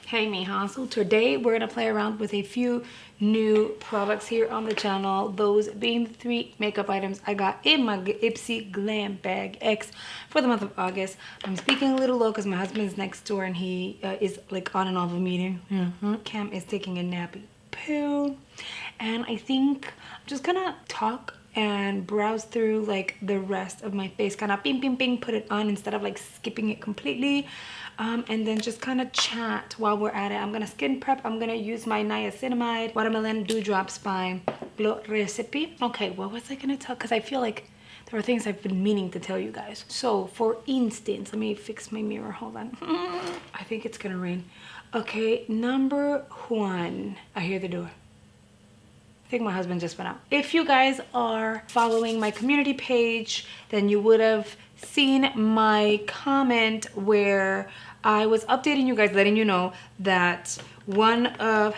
Hey mija, so today we're gonna play around with a few new products here on the channel, those being the 3 makeup items I got in my Ipsy Glam Bag X for the month of August. I'm speaking a little low because my husband is next door and he is like on and off a meeting. Cam is taking a nappy poo, and I think I'm just gonna talk and browse through like the rest of my face, kind of ping ping ping, put it on instead of like skipping it completely, and then just kind of chat while we're at it. I'm gonna skin prep. I'm gonna use my niacinamide watermelon dewdrops by Glow Recipe. Okay, what was I gonna tell? Because I feel like there are things I've been meaning to tell you guys. So for instance, let me fix my mirror, hold on. I think it's gonna rain. Okay, number 1, I hear the door. I think my husband just went out. If you guys are following my community page, then you would have seen my comment where I was updating you guys, letting you know that one of,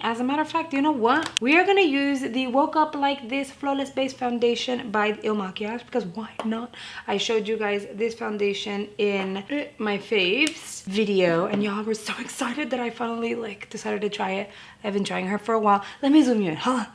as a matter of fact, you know what? We are gonna use the Woke Up Like This Flawless Base Foundation by Il Makiage, because why not? I showed you guys this foundation in my faves video, and y'all were so excited that I finally like decided to try it. I've been trying her for a while. Let me zoom you in, huh?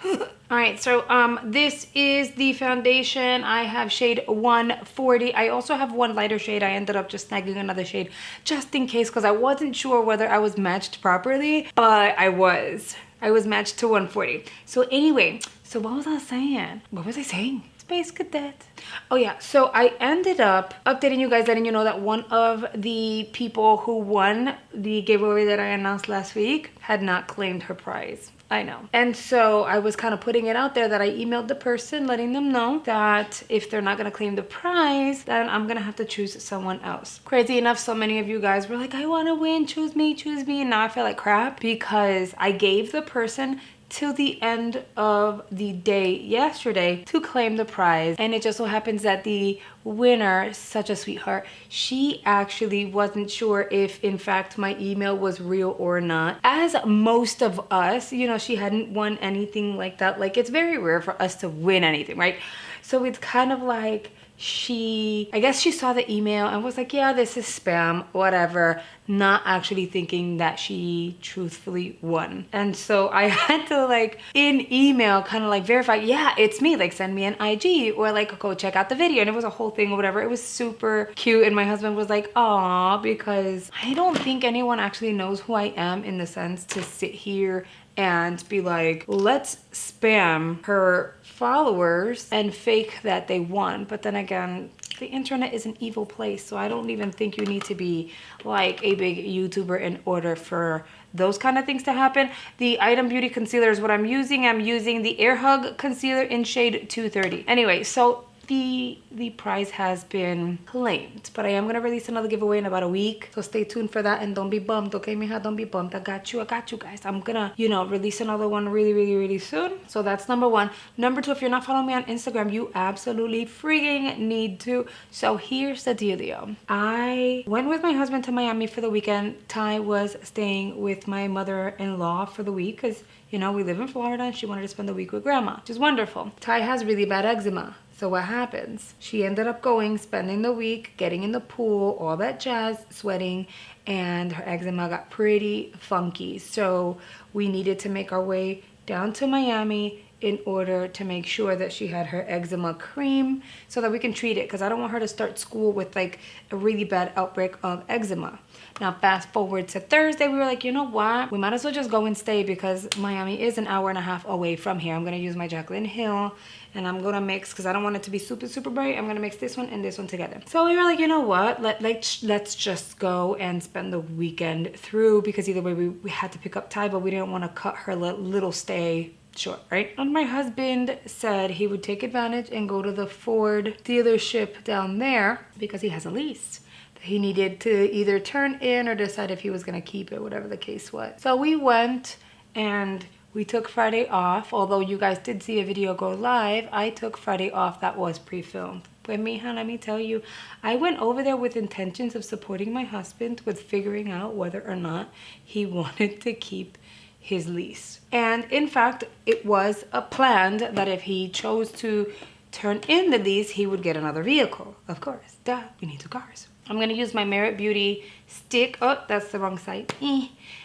All right, so this is the foundation. I have shade 140. I also have one lighter shade. I ended up just snagging another shade just in case, because I wasn't sure whether I was matched properly, but I was matched to 140. So anyway, so what was I saying? What was I saying? Space Cadet. Oh yeah, so I ended up updating you guys, letting you know that one of the people who won the giveaway that I announced last week had not claimed her prize. I know. And so I was kind of putting it out there that I emailed the person, letting them know that if they're not going to claim the prize, then I'm going to have to choose someone else. Crazy enough, so many of you guys were like, I want to win, choose me, choose me. And now I feel like crap because I gave the person till the end of the day yesterday to claim the prize, and it just so happens that the winner, such a sweetheart, she actually wasn't sure if in fact my email was real or not. As most of us, you know, she hadn't won anything like that. Like, it's very rare for us to win anything, right? So it's kind of like I guess she saw the email and was like, yeah, this is spam, whatever, not actually thinking that she truthfully won. And so I had to like in email kind of like verify, yeah, it's me, like send me an IG or like go check out the video. And it was a whole thing or whatever. It was super cute. And my husband was like, aw, because I don't think anyone actually knows who I am in the sense to sit here and be like, let's spam her followers and fake that they won. But then again, the internet is an evil place, so I don't even think you need to be like a big YouTuber in order for those kind of things to happen. The Item Beauty concealer is what I'm using. I'm using the Air Hug concealer in shade 230. Anyway, so the prize has been claimed, but I am gonna release another giveaway in about a week, so stay tuned for that and don't be bummed, okay mija, don't be bummed. I got you guys. I'm gonna, you know, release another one really soon. So that's number 1. Number 2, if you're not following me on Instagram, you absolutely freaking need to. So here's the dealio. I went with my husband to Miami for the weekend. Ty was staying with my mother-in-law for the week because, you know, we live in Florida and she wanted to spend the week with grandma, which is wonderful. Ty has really bad eczema. So what happens? She ended up spending the week, getting in the pool, all that jazz, sweating, and her eczema got pretty funky. So we needed to make our way down to Miami in order to make sure that she had her eczema cream so that we can treat it, because I don't want her to start school with like a really bad outbreak of eczema. Now fast forward to Thursday, we were like, you know what, we might as well just go and stay because Miami is an hour and a half away from here. I'm gonna use my Jaclyn Hill and I'm gonna mix, because I don't want it to be super bright, I'm gonna mix this one and this one together. So we were like, you know what, let's just go and spend the weekend through, because either way we had to pick up Ty, but we didn't want to cut her little stay short, right? And my husband said he would take advantage and go to the Ford dealership down there because he has a lease that he needed to either turn in or decide if he was gonna keep it, whatever the case was. So we went and we took Friday off. Although you guys did see a video go live, I took Friday off that was pre-filmed. But mija, let me tell you, I went over there with intentions of supporting my husband with figuring out whether or not he wanted to keep his lease. And in fact, it was planned that if he chose to turn in the lease, he would get another vehicle. Of course, duh, we need 2 cars. I'm gonna use my Merit Beauty stick. Oh, that's the wrong side.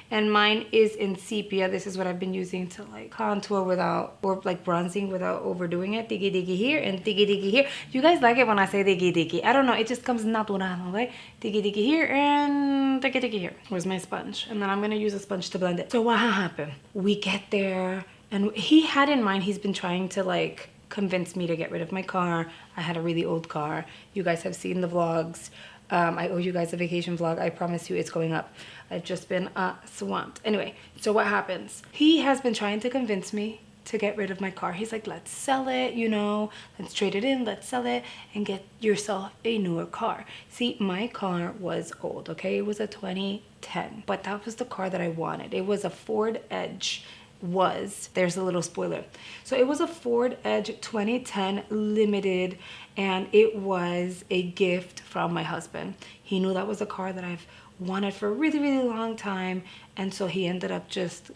And mine is in sepia. This is what I've been using to like contour without, or like bronzing without overdoing it. Diggy diggy here and diggy diggy here. You guys like it when I say diggy diggy. I don't know, it just comes natural, okay? Diggy diggy here and diggy diggy here. Where's my sponge? And then I'm gonna use a sponge to blend it. So what happened? We get there and he had in mind, he's been trying to like convince me to get rid of my car. I had a really old car. You guys have seen the vlogs. I owe you guys a vacation vlog. I promise you it's going up. I've just been swamped. Anyway, so what happens? He has been trying to convince me to get rid of my car. He's like, let's sell it, you know, let's trade it in, let's sell it and get yourself a newer car. See, my car was old, okay? It was a 2010, but that was the car that I wanted. It was a Ford Edge. There's a little spoiler. So it was a Ford Edge 2010 limited, and it was a gift from my husband. He knew that was a car that I've wanted for a really, really long time, and so he ended up just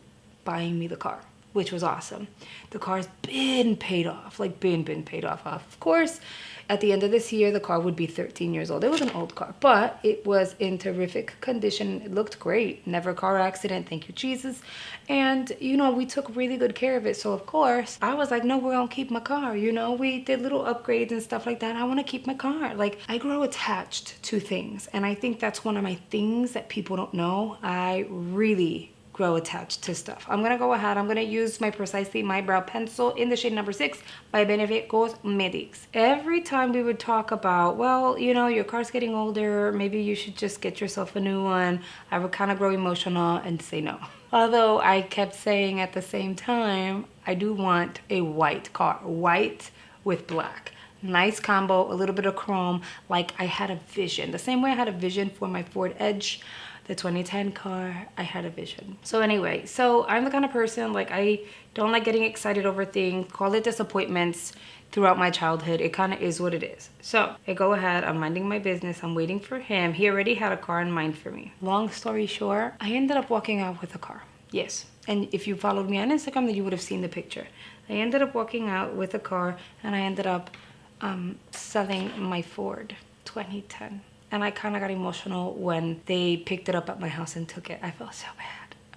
buying me the car, which was awesome. The car's been paid off, like been paid off. Of course, at the end of this year, the car would be 13 years old. It was an old car, but it was in terrific condition. It looked great. Never a car accident, thank you, Jesus. And, you know, we took really good care of it. So, of course, I was like, no, we're going to keep my car. You know, we did little upgrades and stuff like that. I want to keep my car. Like, I grow attached to things. And I think that's one of my things that people don't know. I really grow attached to stuff. I'm gonna go ahead, I'm gonna use my Precisely My Brow Pencil in the shade number 6 by Benefit Cosmetics. Every time we would talk about, well, you know, your car's getting older, maybe you should just get yourself a new one, I would kind of grow emotional and say no. Although I kept saying at the same time, I do want a white car, white with black. Nice combo, a little bit of chrome, like I had a vision. The same way I had a vision for my Ford Edge, the 2010 car, I had a vision. So anyway, so I'm the kind of person, like I don't like getting excited over things, call it disappointments throughout my childhood. It kind of is what it is. So I go ahead, I'm minding my business, I'm waiting for him. He already had a car in mind for me. Long story short, I ended up walking out with a car. Yes, and if you followed me on Instagram, then you would have seen the picture. I ended up walking out with a car and I ended up selling my Ford 2010. And I kind of got emotional when they picked it up at my house and took it. I felt so bad.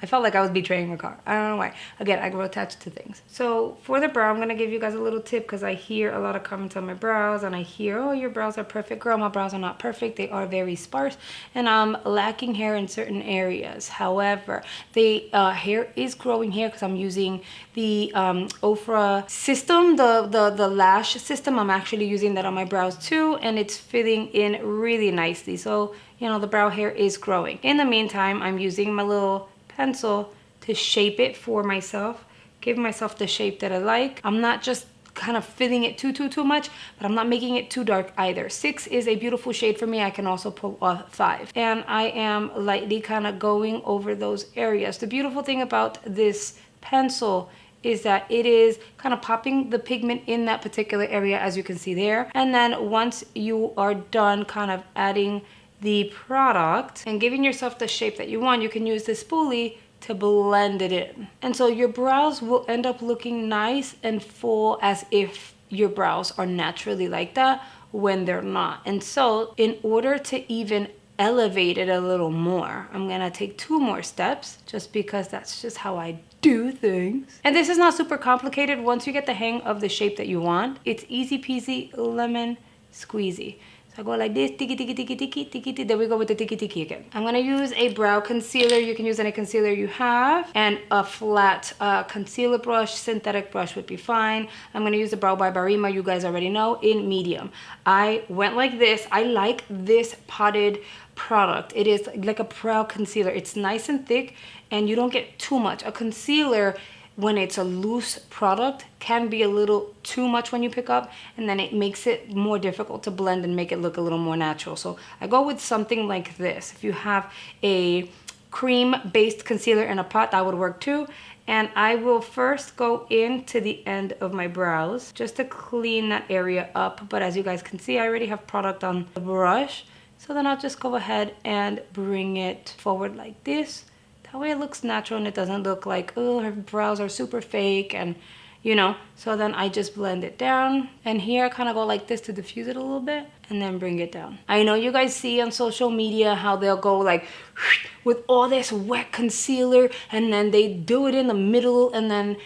I felt like I was betraying my car. I don't know why. Again, I grow attached to things. So for the brow, I'm going to give you guys a little tip because I hear a lot of comments on my brows and I hear, oh, your brows are perfect. Girl, my brows are not perfect. They are very sparse and I'm lacking hair in certain areas. However, the hair is growing here because I'm using the Ofra system, the lash system. I'm actually using that on my brows too, and it's fitting in really nicely. So, you know, the brow hair is growing. In the meantime, I'm using my little pencil to shape it for myself, give myself the shape that I like. I'm not just kind of filling it too much, but I'm not making it too dark either. 6 is a beautiful shade for me. I can also pull off 5. And I am lightly kind of going over those areas. The beautiful thing about this pencil is that it is kind of popping the pigment in that particular area, as you can see there. And then once you are done kind of adding the product and giving yourself the shape that you want, you can use this spoolie to blend it in. And so your brows will end up looking nice and full as if your brows are naturally like that when they're not. And so in order to even elevate it a little more, I'm gonna take 2 more steps just because that's just how I do things. And this is not super complicated. Once you get the hang of the shape that you want, it's easy peasy lemon squeezy. So I go like this, tiki tiki tiki tiki tiki tiki. There we go with the tiki tiki again. I'm gonna use a brow concealer. You can use any concealer you have, and a flat concealer brush, synthetic brush would be fine. I'm gonna use the Brow by Barima, you guys already know, in medium. I went like this. I like this potted product. It is like a brow concealer. It's nice and thick, and you don't get too much. A concealer, when it's a loose product, can be a little too much when you pick up, and then it makes it more difficult to blend and make it look a little more natural. So I go with something like this. If you have a cream-based concealer in a pot, that would work too. And I will first go into the end of my brows just to clean that area up. But as you guys can see, I already have product on the brush. So then I'll just go ahead and bring it forward like this. That way it looks natural and it doesn't look like, oh, her brows are super fake and, you know? So then I just blend it down. And here I kind of go like this to diffuse it a little bit and then bring it down. I know you guys see on social media how they'll go like with all this wet concealer and then they do it in the middle, and then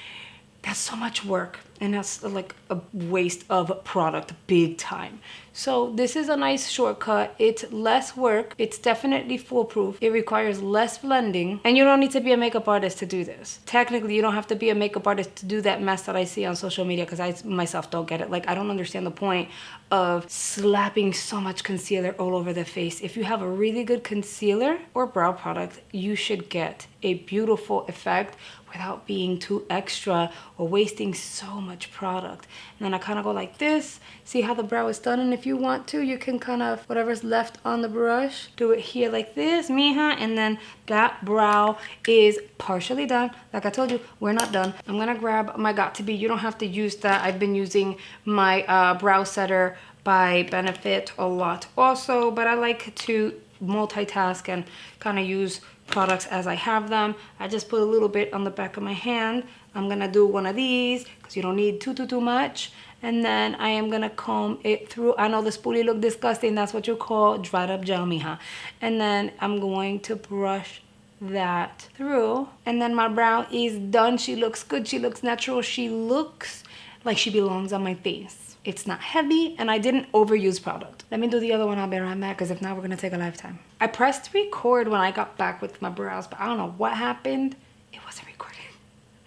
that's so much work and that's like a waste of product big time. So this is a nice shortcut. It's less work. It's definitely foolproof. It requires less blending, and you don't need to be a makeup artist to do this. Technically, you don't have to be a makeup artist to do that mess that I see on social media, because I myself don't get it. Like, I don't understand the point of slapping so much concealer all over the face. If you have a really good concealer or brow product, you should get a beautiful effect without being too extra or wasting so much product. And then I kind of go like this. See how the brow is done? And if you want to, you can kind of, whatever's left on the brush, do it here like this, mija. And then that brow is partially done. Like I told you, we're not done. I'm gonna grab my Got2b. You don't have to use that. I've been using my brow setter by Benefit a lot also, but I like to multitask and kind of use products as I have them. I just put a little bit on the back of my hand. I'm gonna do one of these because you don't need too much. And then I am gonna comb it through. I know the spoolie look disgusting. That's what you call dried up gel, mija. And then I'm going to brush that through. And then my brow is done. She looks good. She looks natural. She looks like she belongs on my face. It's not heavy, and I didn't overuse product. Let me do the other one. I'll be right back, because if not, we're gonna take a lifetime. I pressed record when I got back with my brows, but I don't know what happened. It wasn't recording.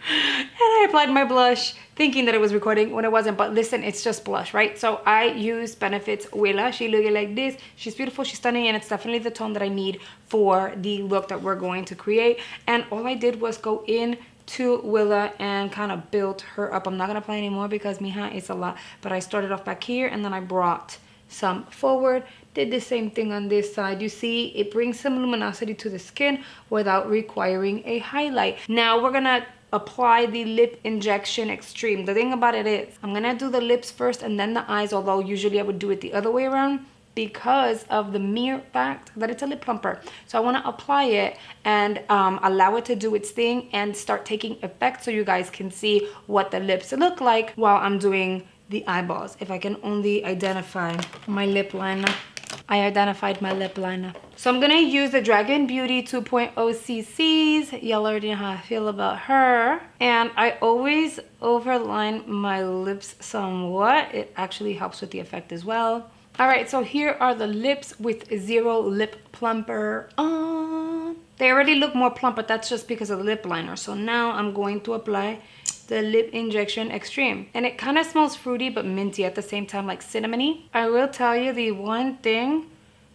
And I applied my blush thinking that it was recording when it wasn't. But listen, it's just blush, right? So I used Benefit's Willa. She looked like this. She's beautiful, she's stunning, and it's definitely the tone that I need for the look that we're going to create. And all I did was go in to Willa and kind of build her up. I'm not gonna apply anymore because, mija, it's a lot. But I started off back here, and then I brought some forward. Did the same thing on this side. You see, it brings some luminosity to the skin without requiring a highlight. Now we're gonna apply the lip injection extreme. The thing about it is, I'm gonna do the lips first and then the eyes, although usually I would do it the other way around, because of the mere fact that it's a lip plumper. So I want to apply it and allow it to do its thing and start taking effect, so you guys can see what the lips look like while I'm doing the eyeballs. If I can only identify my lip liner. I identified my lip liner. So I'm gonna use the Dragon Beauty 2.0 CCs. Y'all already know how I feel about her. And I always overline my lips somewhat. It actually helps with the effect as well. All right, so here are the lips with zero lip plumper on. They already look more plump, but that's just because of the lip liner. So now I'm going to apply the Lip Injection Extreme. And it kind of smells fruity but minty at the same time, like cinnamony. I will tell you, the one thing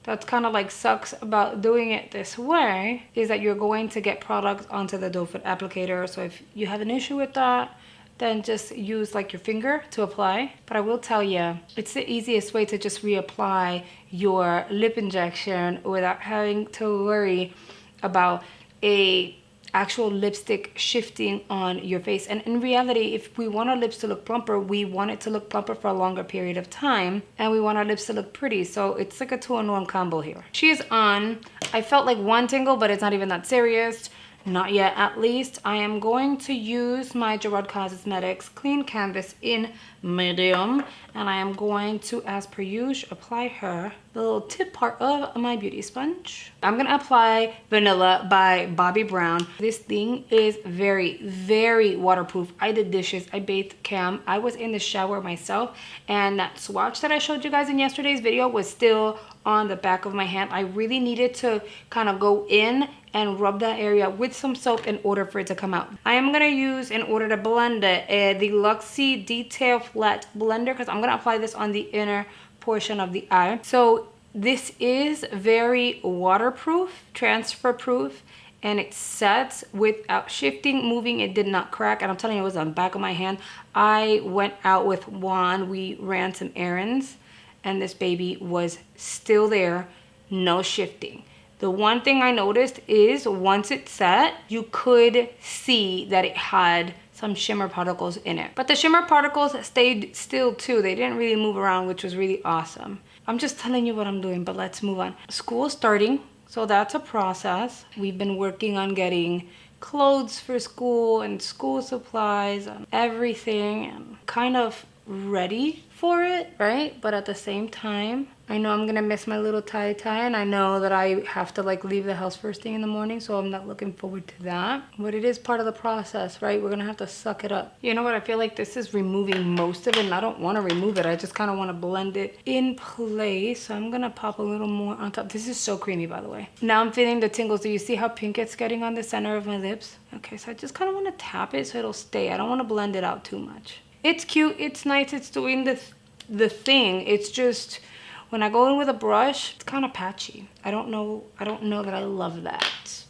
that's kind of like sucks about doing it this way is that you're going to get product onto the doe foot applicator. So if you have an issue with that, then just use like your finger to apply. But I will tell you, it's the easiest way to just reapply your lip injection without having to worry about a actual lipstick shifting on your face. And in reality, if we want our lips to look plumper, we want it to look plumper for a longer period of time, and we want our lips to look pretty. So it's like a 2-in-1 combo here. She's on. I felt like one tingle, but it's not even that serious. Not yet, at least. I am going to use my Gerard Cosmetics Clean Canvas in medium, and I am going to, as per usual, apply her the little tip part of my beauty sponge. I'm gonna apply Vanilla by Bobbi Brown. This thing is very, very waterproof. I did dishes, I bathed Cam, I was in the shower myself, and that swatch that I showed you guys in yesterday's video was still on the back of my hand. I really needed to kind of go in and rub that area with some soap in order for it to come out. I am gonna use, in order to blend it, the Luxie Detail Flat Blender, because I'm gonna apply this on the inner portion of the eye. So this is very waterproof, transfer proof, and it sets without shifting, moving. It did not crack, and I'm telling you, it was on the back of my hand. I went out with Juan, we ran some errands, and this baby was still there, no shifting. The one thing I noticed is once it set, you could see that it had some shimmer particles in it. But the shimmer particles stayed still too. They didn't really move around, which was really awesome. I'm just telling you what I'm doing, but let's move on. School's starting, so that's a process. We've been working on getting clothes for school and school supplies and everything, and kind of ready for it, right? But at the same time, I know I'm gonna miss my little tie, and I know that I have to like leave the house first thing in the morning, so I'm not looking forward to that. But it is part of the process, right? We're gonna have to suck it up. You know what? I feel like this is removing most of it, and I don't want to remove it. I just kind of want to blend it in place. So I'm gonna pop a little more on top. This is so creamy, by the way. Now I'm feeling the tingles. Do you see how pink it's getting on the center of my lips? Okay, so I just kind of want to tap it so it'll stay. I don't want to blend it out too much. It's cute, it's nice, it's doing the thing. It's just when I go in with a brush, it's kind of patchy. I don't know that I love that.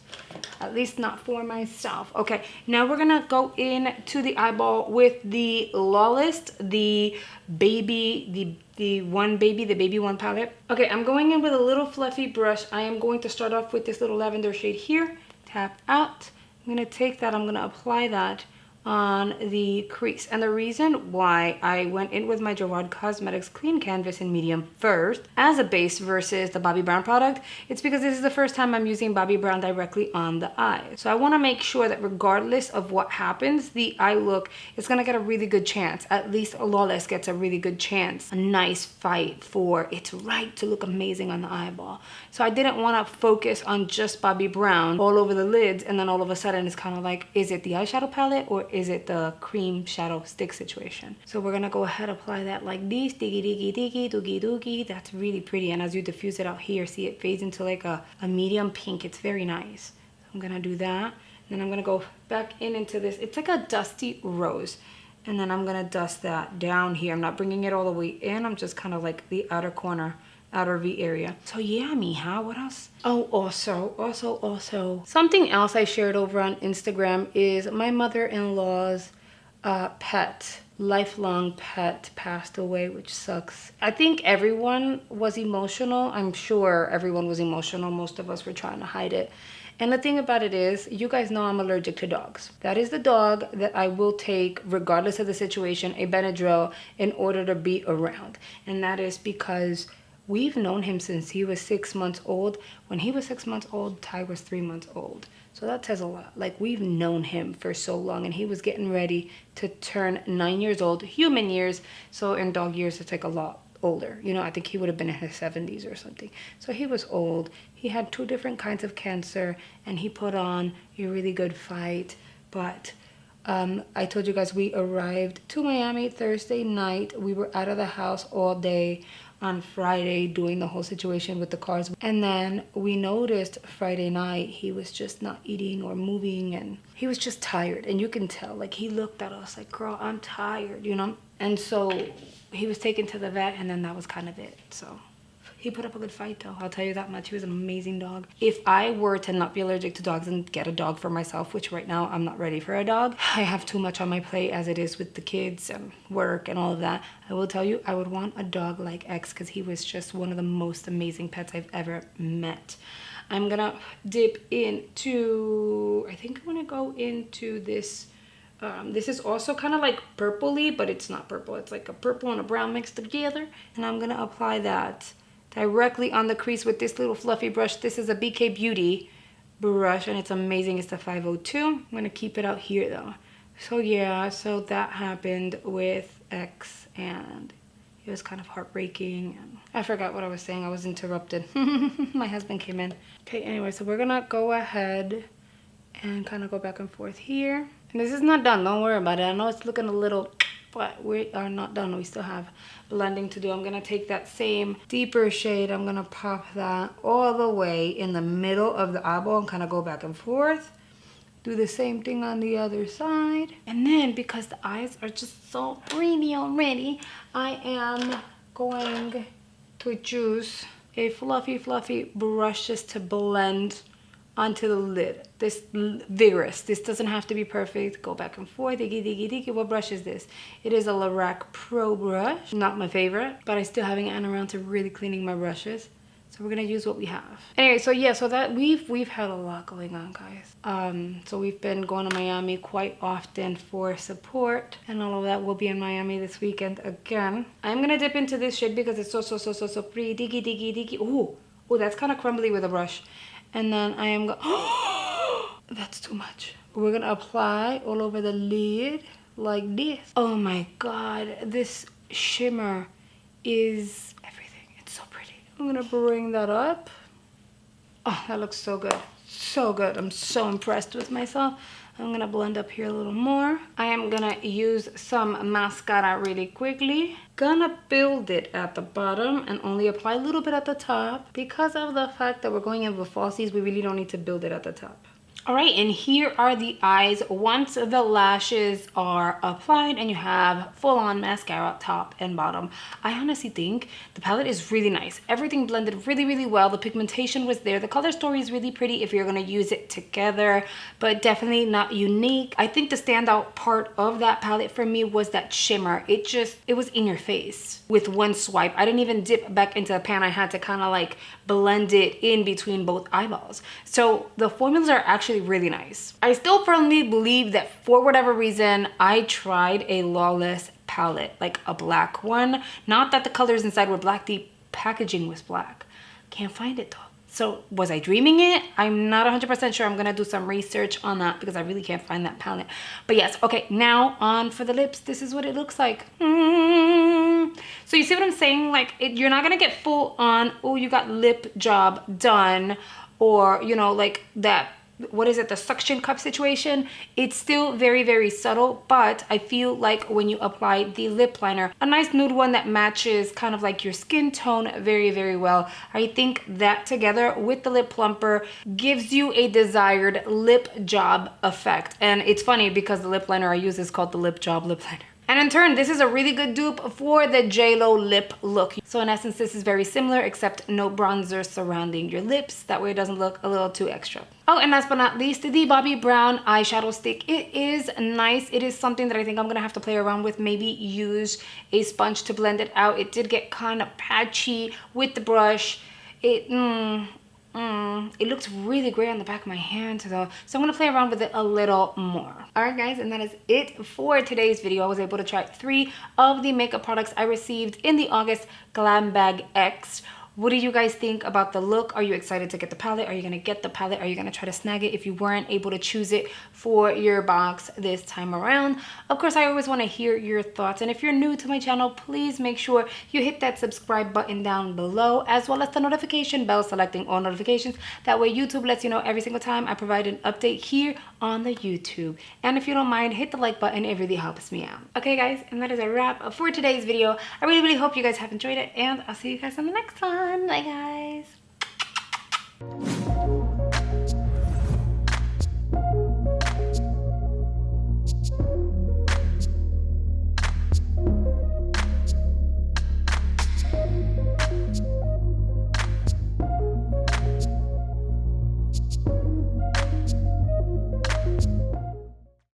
At least not for myself. Okay, now we're gonna go in to the eyeball with the Lawless, the baby one palette. Okay, I'm going in with a little fluffy brush. I am going to start off with this little lavender shade here. Tap out. I'm gonna take that, I'm gonna apply that on the crease. And the reason why I went in with my Gerard Cosmetics Clean Canvas in medium first as a base versus the Bobbi Brown product, it's because this is the first time I'm using Bobbi Brown directly on the eye. So I want to make sure that regardless of what happens, the eye look is going to get a really good chance. At least Lawless gets a really good chance. A nice fight for it's right to look amazing on the eyeball. So I didn't want to focus on just Bobbi Brown all over the lids, and then all of a sudden it's kind of like, is it the eyeshadow palette or is it the cream shadow stick situation? So we're gonna go ahead, apply that like this, diggy diggy diggy doogie doogie. That's really pretty, and as you diffuse it out here, see it fades into like a medium pink. It's very nice. I'm gonna do that, and then I'm gonna go back into this. It's like a dusty rose, and then I'm gonna dust that down here. I'm not bringing it all the way in. I'm just kind of like the outer corner, outer V area. So yeah, mija, what else? Oh, also, something else I shared over on Instagram is my mother-in-law's pet, lifelong pet passed away, which sucks. I think everyone was emotional. I'm sure everyone was emotional. Most of us were trying to hide it. And the thing about it is, you guys know I'm allergic to dogs. That is the dog that I will take, regardless of the situation, a Benadryl in order to be around. And that is because we've known him since he was 6 months old. When he was 6 months old, Ty was 3 months old. So that says a lot. Like, we've known him for so long, and he was getting ready to turn 9 years old, human years. So in dog years, it's like a lot older. You know, I think he would have been in his 70s or something. So he was old. He had 2 different kinds of cancer, and he put on a really good fight. But I told you guys we arrived to Miami Thursday night. We were out of the house all day on Friday doing the whole situation with the cars, and then we noticed Friday night he was just not eating or moving, and he was just tired, and you can tell, like, he looked at us like, girl, I'm tired, you know. And so he was taken to the vet, and then that was kind of it. So he put up a good fight, though, I'll tell you that much. He was an amazing dog. If I were to not be allergic to dogs and get a dog for myself, which right now I'm not ready for a dog, I have too much on my plate as it is with the kids and work and all of that, I will tell you, I would want a dog like X, because he was just one of the most amazing pets I've ever met. I'm gonna dip into, I think I'm gonna go into this. This is also kind of like purpley, but it's not purple. It's like a purple and a brown mixed together, and I'm gonna apply that directly on the crease with this little fluffy brush. This is a BK Beauty brush, and it's amazing. It's the 502. I'm gonna keep it out here though. So yeah, so that happened with X, and it was kind of heartbreaking. And I forgot what I was saying. I was interrupted. My husband came in. Okay, anyway, so we're gonna go ahead and kind of go back and forth here. And this is not done, don't worry about it. I know it's looking a little, but we are not done. We still have blending to do. I'm gonna take that same deeper shade, I'm gonna pop that all the way in the middle of the eyeball and kind of go back and forth. Do the same thing on the other side. And then, because the eyes are just so pretty already, I am going to choose a fluffy brush just to blend onto the lid. This vigorous. This doesn't have to be perfect. Go back and forth. Diggy, diggy, diggy. What brush is this? It is a Lorac Pro brush. Not my favorite, but I still haven't gotten around to really cleaning my brushes. So we're gonna use what we have. Anyway, so yeah, so that we've had a lot going on, guys. So we've been going to Miami quite often for support, and all of that. Will be in Miami this weekend again. I'm gonna dip into this shade because it's so pretty. Diggy, diggy, diggy. Ooh, that's kind of crumbly with a brush. And then I am That's too much. We're gonna apply all over the lid like this. Oh my God, this shimmer is everything. It's so pretty. I'm gonna bring that up. Oh, that looks so good. So good. I'm so impressed with myself. I'm gonna blend up here a little more. I am gonna use some mascara really quickly. Gonna build it at the bottom and only apply a little bit at the top. Because of the fact that we're going in with falsies, we really don't need to build it at the top. All right, and here are the eyes once the lashes are applied and you have full-on mascara top and bottom. I honestly think the palette is really nice. Everything blended really, really well. The pigmentation was there. The color story is really pretty if you're gonna use it together, but definitely not unique. I think the standout part of that palette for me was that shimmer. It was in your face with one swipe. I didn't even dip back into the pan. I had to kind of like blend it in between both eyeballs. So the formulas are actually really nice. I still firmly believe that for whatever reason, I tried a Lawless palette, like a black one. Not that the colors inside were black, the packaging was black. Can't find it though. So was I dreaming it? I'm not 100% sure. I'm gonna do some research on that because I really can't find that palette. But yes, okay, now on for the lips. This is what it looks like. So you see what I'm saying? Like you're not gonna get full on, oh, you got lip job done, or you know, like that, what is it, the suction cup situation. It's still very, very subtle, but I feel like when you apply the lip liner, a nice nude one that matches kind of like your skin tone very, very well. I think that together with the lip plumper gives you a desired lip job effect. And it's funny because the lip liner I use is called the Lip Job Lip Liner. And in turn, this is a really good dupe for the JLo lip look. So in essence, this is very similar, except no bronzer surrounding your lips. That way it doesn't look a little too extra. Oh, and last but not least, the Bobbi Brown eyeshadow stick. It is nice. It is something that I think I'm gonna have to play around with. Maybe use a sponge to blend it out. It did get kind of patchy with the brush. It looks really great on the back of my hand though. So I'm gonna play around with it a little more. All right guys, and that is it for today's video. I was able to try 3 of the makeup products I received in the August Glam Bag X. What do you guys think about the look? Are you excited to get the palette? Are you gonna get the palette? Are you gonna try to snag it if you weren't able to choose it for your box this time around? Of course, I always wanna hear your thoughts. And if you're new to my channel, please make sure you hit that subscribe button down below, as well as the notification bell, selecting all notifications. That way YouTube lets you know every single time I provide an update here on the YouTube. And if you don't mind, hit the like button. It really helps me out. Okay guys, and that is a wrap for today's video. I really, really hope you guys have enjoyed it, and I'll see you guys on the next one. Bye guys.